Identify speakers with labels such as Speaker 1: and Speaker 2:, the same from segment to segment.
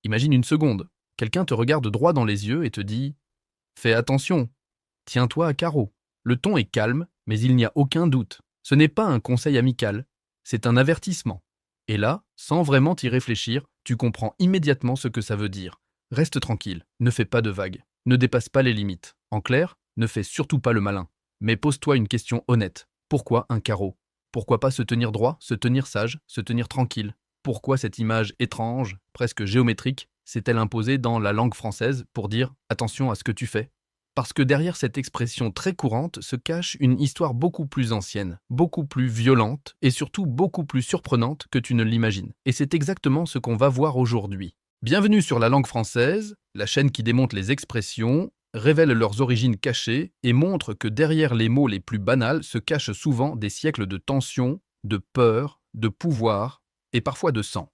Speaker 1: Imagine une seconde. Quelqu'un te regarde droit dans les yeux et te dit « Fais attention, tiens-toi à carreau ». Le ton est calme, mais il n'y a aucun doute. Ce n'est pas un conseil amical, c'est un avertissement. Et là, sans vraiment y réfléchir, tu comprends immédiatement ce que ça veut dire. Reste tranquille, ne fais pas de vagues, ne dépasse pas les limites. En clair, ne fais surtout pas le malin. Mais pose-toi une question honnête. Pourquoi un carreau? Pourquoi pas se tenir droit, se tenir sage, se tenir tranquille? Pourquoi cette image étrange, presque géométrique, s'est-elle imposée dans la langue française pour dire « attention à ce que tu fais ». Parce que derrière cette expression très courante se cache une histoire beaucoup plus ancienne, beaucoup plus violente et surtout beaucoup plus surprenante que tu ne l'imagines. Et c'est exactement ce qu'on va voir aujourd'hui. Bienvenue sur la langue française, la chaîne qui démonte les expressions, révèle leurs origines cachées et montre que derrière les mots les plus banals se cachent souvent des siècles de tension, de peur, de pouvoir et parfois de sang.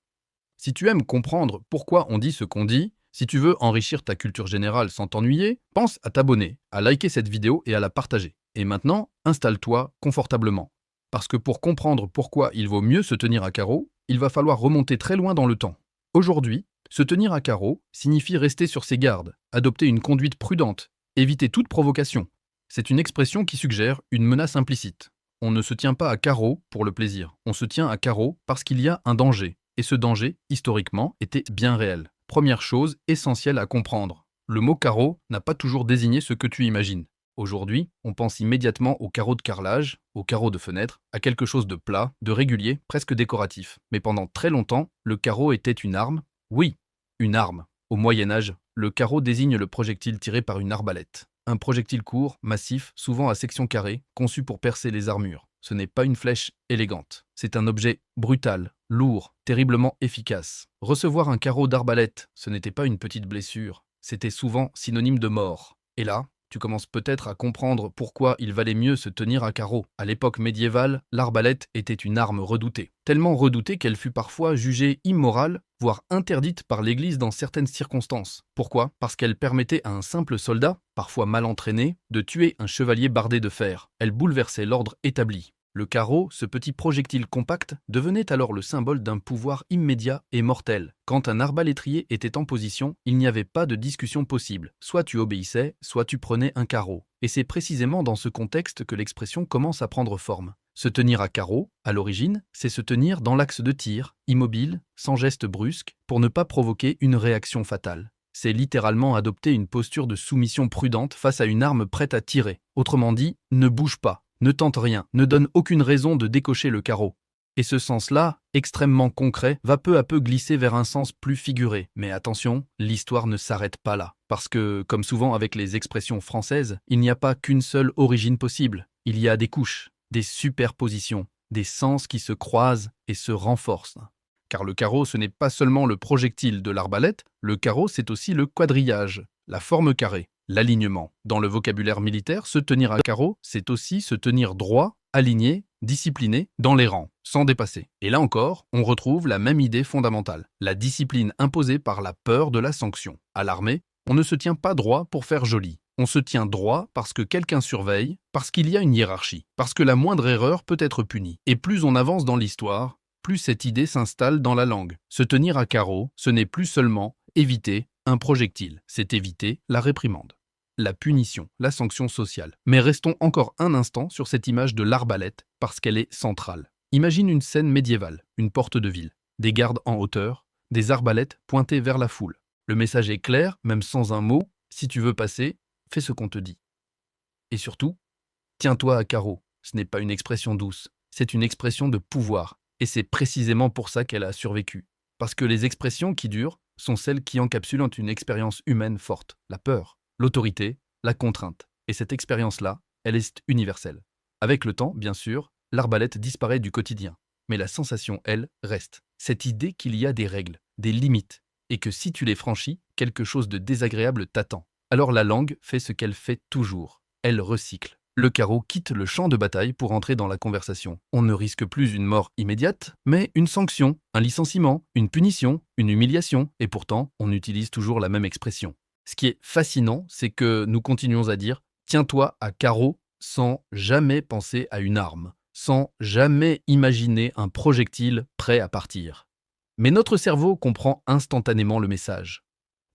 Speaker 1: Si tu aimes comprendre pourquoi on dit ce qu'on dit, si tu veux enrichir ta culture générale sans t'ennuyer, pense à t'abonner, à liker cette vidéo et à la partager. Et maintenant, installe-toi confortablement. Parce que pour comprendre pourquoi il vaut mieux se tenir à carreau, il va falloir remonter très loin dans le temps. Aujourd'hui, se tenir à carreau signifie rester sur ses gardes, adopter une conduite prudente, éviter toute provocation. C'est une expression qui suggère une menace implicite. On ne se tient pas à carreau pour le plaisir, on se tient à carreau parce qu'il y a un danger. Et ce danger, historiquement, était bien réel. Première chose essentielle à comprendre. Le mot carreau n'a pas toujours désigné ce que tu imagines. Aujourd'hui, on pense immédiatement aux carreaux de carrelage, aux carreaux de fenêtre, à quelque chose de plat, de régulier, presque décoratif. Mais pendant très longtemps, le carreau était une arme. Oui, une arme. Au Moyen-Âge, le carreau désigne le projectile tiré par une arbalète. Un projectile court, massif, souvent à section carrée, conçu pour percer les armures. Ce n'est pas une flèche élégante. C'est un objet brutal, lourd, terriblement efficace. Recevoir un carreau d'arbalète, ce n'était pas une petite blessure. C'était souvent synonyme de mort. Et là, tu commences peut-être à comprendre pourquoi il valait mieux se tenir à carreau. À l'époque médiévale, l'arbalète était une arme redoutée. Tellement redoutée qu'elle fut parfois jugée immorale, voire interdite par l'Église dans certaines circonstances. Pourquoi? Parce qu'elle permettait à un simple soldat, parfois mal entraîné, de tuer un chevalier bardé de fer. Elle bouleversait l'ordre établi. Le carreau, ce petit projectile compact, devenait alors le symbole d'un pouvoir immédiat et mortel. Quand un arbalétrier était en position, il n'y avait pas de discussion possible. Soit tu obéissais, soit tu prenais un carreau. Et c'est précisément dans ce contexte que l'expression commence à prendre forme. Se tenir à carreau, à l'origine, c'est se tenir dans l'axe de tir, immobile, sans geste brusque, pour ne pas provoquer une réaction fatale. C'est littéralement adopter une posture de soumission prudente face à une arme prête à tirer. Autrement dit, ne bouge pas. Ne tente rien, ne donne aucune raison de décocher le carreau. Et ce sens-là, extrêmement concret, va peu à peu glisser vers un sens plus figuré. Mais attention, l'histoire ne s'arrête pas là. Parce que, comme souvent avec les expressions françaises, il n'y a pas qu'une seule origine possible. Il y a des couches, des superpositions, des sens qui se croisent et se renforcent. Car le carreau, ce n'est pas seulement le projectile de l'arbalète, le carreau, c'est aussi le quadrillage, la forme carrée. L'alignement. Dans le vocabulaire militaire, se tenir à carreau, c'est aussi se tenir droit, aligné, discipliné, dans les rangs, sans dépasser. Et là encore, on retrouve la même idée fondamentale, la discipline imposée par la peur de la sanction. À l'armée, on ne se tient pas droit pour faire joli. On se tient droit parce que quelqu'un surveille, parce qu'il y a une hiérarchie, parce que la moindre erreur peut être punie. Et plus on avance dans l'histoire, plus cette idée s'installe dans la langue. Se tenir à carreau, ce n'est plus seulement éviter un projectile, c'est éviter la réprimande. La punition, la sanction sociale. Mais restons encore un instant sur cette image de l'arbalète parce qu'elle est centrale. Imagine une scène médiévale, une porte de ville, des gardes en hauteur, des arbalètes pointées vers la foule. Le message est clair, même sans un mot, si tu veux passer, fais ce qu'on te dit. Et surtout, tiens-toi à carreau. Ce n'est pas une expression douce, c'est une expression de pouvoir. Et c'est précisément pour ça qu'elle a survécu. Parce que les expressions qui durent sont celles qui encapsulent une expérience humaine forte, la peur, l'autorité, la contrainte. Et cette expérience-là, elle est universelle. Avec le temps, bien sûr, l'arbalète disparaît du quotidien. Mais la sensation, elle, reste. Cette idée qu'il y a des règles, des limites, et que si tu les franchis, quelque chose de désagréable t'attend. Alors la langue fait ce qu'elle fait toujours. Elle recycle. Le carreau quitte le champ de bataille pour entrer dans la conversation. On ne risque plus une mort immédiate, mais une sanction, un licenciement, une punition, une humiliation, et pourtant, on utilise toujours la même expression. Ce qui est fascinant, c'est que nous continuons à dire « tiens-toi à carreau » sans jamais penser à une arme, sans jamais imaginer un projectile prêt à partir. Mais notre cerveau comprend instantanément le message.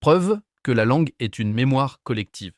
Speaker 1: Preuve que la langue est une mémoire collective.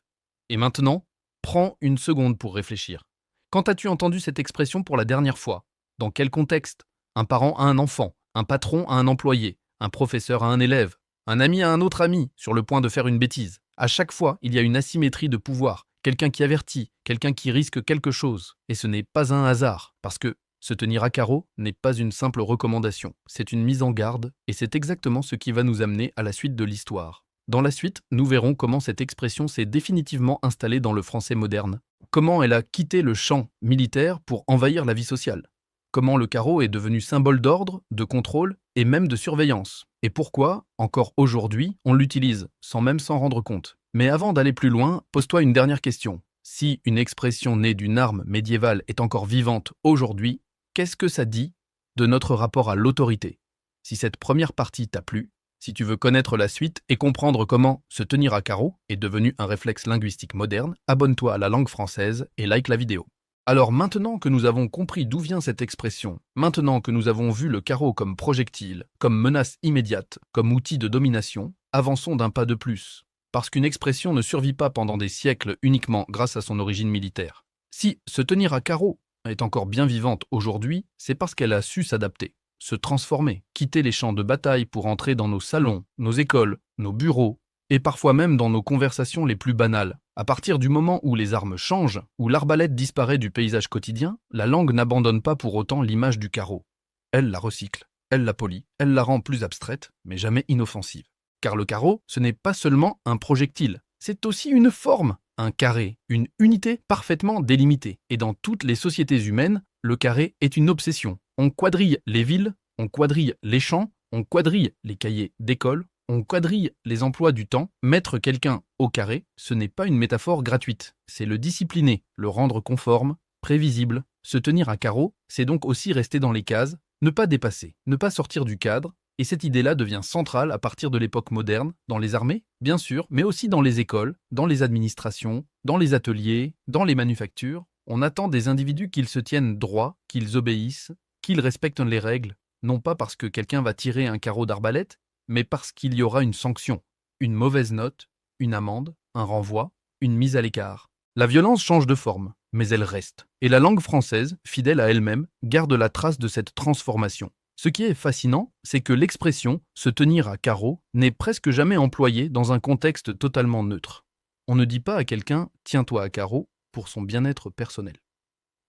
Speaker 1: Et maintenant, prends une seconde pour réfléchir. Quand as-tu entendu cette expression pour la dernière fois? Dans quel contexte? Un parent à un enfant, un patron à un employé, un professeur à un élève, un ami à un autre ami, sur le point de faire une bêtise. À chaque fois, il y a une asymétrie de pouvoir, quelqu'un qui avertit, quelqu'un qui risque quelque chose. Et ce n'est pas un hasard, parce que se tenir à carreau n'est pas une simple recommandation, c'est une mise en garde, et c'est exactement ce qui va nous amener à la suite de l'histoire. Dans la suite, nous verrons comment cette expression s'est définitivement installée dans le français moderne, comment elle a quitté le champ militaire pour envahir la vie sociale, comment le carreau est devenu symbole d'ordre, de contrôle et même de surveillance, et pourquoi, encore aujourd'hui, on l'utilise sans même s'en rendre compte. Mais avant d'aller plus loin, pose-toi une dernière question. Si une expression née d'une arme médiévale est encore vivante aujourd'hui, qu'est-ce que ça dit de notre rapport à l'autorité? Si cette première partie t'a plu, si tu veux connaître la suite et comprendre comment se tenir à carreau est devenu un réflexe linguistique moderne, abonne-toi à la langue française et like la vidéo. Alors maintenant que nous avons compris d'où vient cette expression, maintenant que nous avons vu le carreau comme projectile, comme menace immédiate, comme outil de domination, avançons d'un pas de plus. Parce qu'une expression ne survit pas pendant des siècles uniquement grâce à son origine militaire. Si se tenir à carreau est encore bien vivante aujourd'hui, c'est parce qu'elle a su s'adapter, se transformer, quitter les champs de bataille pour entrer dans nos salons, nos écoles, nos bureaux, et parfois même dans nos conversations les plus banales. À partir du moment où les armes changent, où l'arbalète disparaît du paysage quotidien, la langue n'abandonne pas pour autant l'image du carreau. Elle la recycle, elle la polit, elle la rend plus abstraite, mais jamais inoffensive. Car le carreau, ce n'est pas seulement un projectile, c'est aussi une forme, un carré, une unité parfaitement délimitée. Et dans toutes les sociétés humaines, le carré est une obsession. On quadrille les villes, on quadrille les champs, on quadrille les cahiers d'école, on quadrille les emplois du temps. Mettre quelqu'un au carré, ce n'est pas une métaphore gratuite. C'est le discipliner, le rendre conforme, prévisible. Se tenir à carreau, c'est donc aussi rester dans les cases, ne pas dépasser, ne pas sortir du cadre. Et cette idée-là devient centrale à partir de l'époque moderne, dans les armées, bien sûr, mais aussi dans les écoles, dans les administrations, dans les ateliers, dans les manufactures. On attend des individus qu'ils se tiennent droit, qu'ils obéissent, qu'ils respectent les règles, non pas parce que quelqu'un va tirer un carreau d'arbalète, mais parce qu'il y aura une sanction, une mauvaise note, une amende, un renvoi, une mise à l'écart. La violence change de forme, mais elle reste. Et la langue française, fidèle à elle-même, garde la trace de cette transformation. Ce qui est fascinant, c'est que l'expression « se tenir à carreau » n'est presque jamais employée dans un contexte totalement neutre. On ne dit pas à quelqu'un « tiens-toi à carreau » pour son bien-être personnel.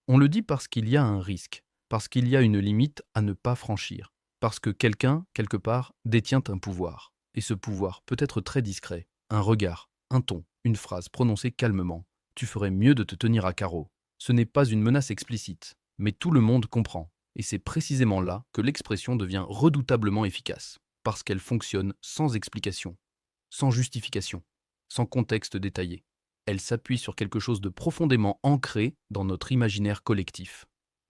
Speaker 1: On le dit parce qu'il y a un risque, parce qu'il y a une limite à ne pas franchir, parce que quelqu'un, quelque part, détient un pouvoir. Et ce pouvoir peut être très discret. Un regard, un ton, une phrase prononcée calmement. Tu ferais mieux de te tenir à carreau. Ce n'est pas une menace explicite, mais tout le monde comprend. Et c'est précisément là que l'expression devient redoutablement efficace, parce qu'elle fonctionne sans explication, sans justification, sans contexte détaillé. Elle s'appuie sur quelque chose de profondément ancré dans notre imaginaire collectif,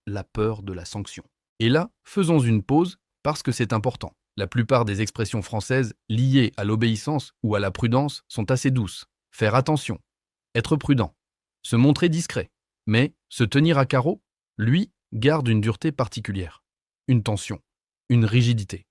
Speaker 1: la peur de la sanction. Et là, faisons une pause, parce que c'est important. La plupart des expressions françaises liées à l'obéissance ou à la prudence sont assez douces. Faire attention, être prudent, se montrer discret. Mais se tenir à carreau, lui, garde une dureté particulière, une tension, une rigidité.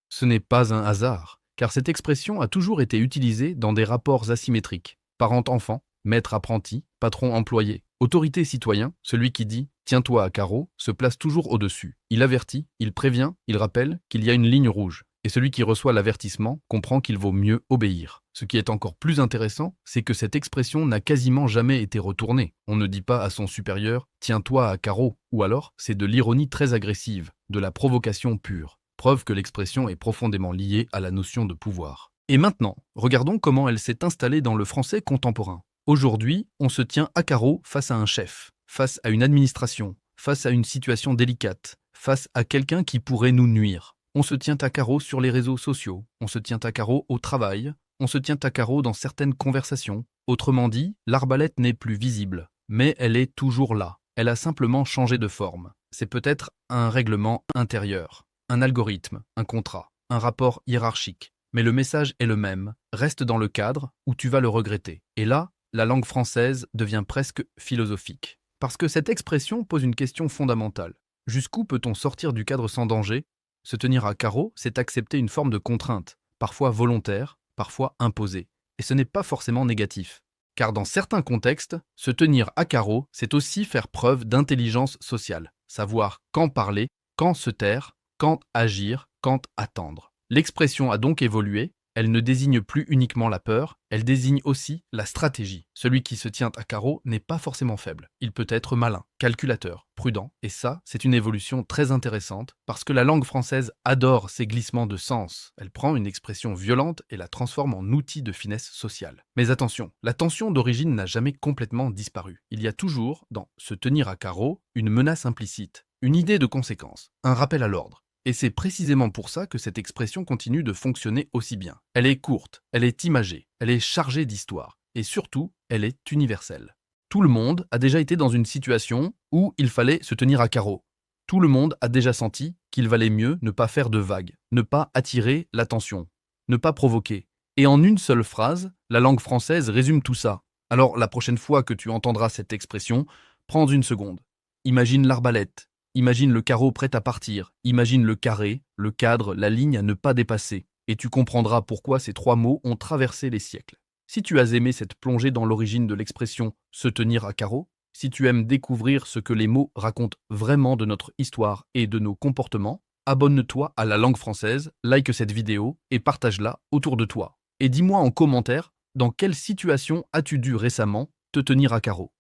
Speaker 1: Ce n'est pas un hasard, car cette expression a toujours été utilisée dans des rapports asymétriques. Parent-enfant, maître-apprenti, patron-employé, autorité-citoyen, celui qui dit « tiens-toi à carreau » se place toujours au-dessus. Il avertit, il prévient, il rappelle qu'il y a une ligne rouge. Et celui qui reçoit l'avertissement comprend qu'il vaut mieux obéir. Ce qui est encore plus intéressant, c'est que cette expression n'a quasiment jamais été retournée. On ne dit pas à son supérieur « tiens-toi à carreau » ou alors c'est de l'ironie très agressive, de la provocation pure. Preuve que l'expression est profondément liée à la notion de pouvoir. Et maintenant, regardons comment elle s'est installée dans le français contemporain. Aujourd'hui, on se tient à carreau face à un chef, face à une administration, face à une situation délicate, face à quelqu'un qui pourrait nous nuire. On se tient à carreau sur les réseaux sociaux, on se tient à carreau au travail, on se tient à carreau dans certaines conversations. Autrement dit, l'arbalète n'est plus visible, mais elle est toujours là. Elle a simplement changé de forme. C'est peut-être un règlement intérieur, un algorithme, un contrat, un rapport hiérarchique. Mais le message est le même, reste dans le cadre où tu vas le regretter. Et là, la langue française devient presque philosophique. Parce que cette expression pose une question fondamentale. Jusqu'où peut-on sortir du cadre sans danger Se tenir à carreau, c'est accepter une forme de contrainte, parfois volontaire, parfois imposée. Et ce n'est pas forcément négatif. Car dans certains contextes, se tenir à carreau, c'est aussi faire preuve d'intelligence sociale, savoir quand parler, quand se taire, quand agir, quand attendre. L'expression a donc évolué, elle ne désigne plus uniquement la peur, elle désigne aussi la stratégie. Celui qui se tient à carreau n'est pas forcément faible, il peut être malin, calculateur, prudent, et ça, c'est une évolution très intéressante, parce que la langue française adore ces glissements de sens. Elle prend une expression violente et la transforme en outil de finesse sociale. Mais attention, la tension d'origine n'a jamais complètement disparu. Il y a toujours, dans se tenir à carreau, une menace implicite, une idée de conséquence, un rappel à l'ordre. Et c'est précisément pour ça que cette expression continue de fonctionner aussi bien. Elle est courte, elle est imagée, elle est chargée d'histoire, et surtout, elle est universelle. Tout le monde a déjà été dans une situation où il fallait se tenir à carreau. Tout le monde a déjà senti qu'il valait mieux ne pas faire de vagues, ne pas attirer l'attention, ne pas provoquer. Et en une seule phrase, la langue française résume tout ça. Alors la prochaine fois que tu entendras cette expression, prends une seconde. Imagine l'arbalète. Imagine le carreau prêt à partir, imagine le carré, le cadre, la ligne à ne pas dépasser, et tu comprendras pourquoi ces trois mots ont traversé les siècles. Si tu as aimé cette plongée dans l'origine de l'expression « se tenir à carreau », si tu aimes découvrir ce que les mots racontent vraiment de notre histoire et de nos comportements, abonne-toi à la langue française, like cette vidéo et partage-la autour de toi. Et dis-moi en commentaire dans quelle situation as-tu dû récemment te tenir à carreau.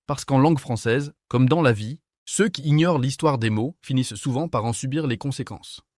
Speaker 1: Parce qu'en langue française, comme dans la vie, ceux qui ignorent l'histoire des mots finissent souvent par en subir les conséquences.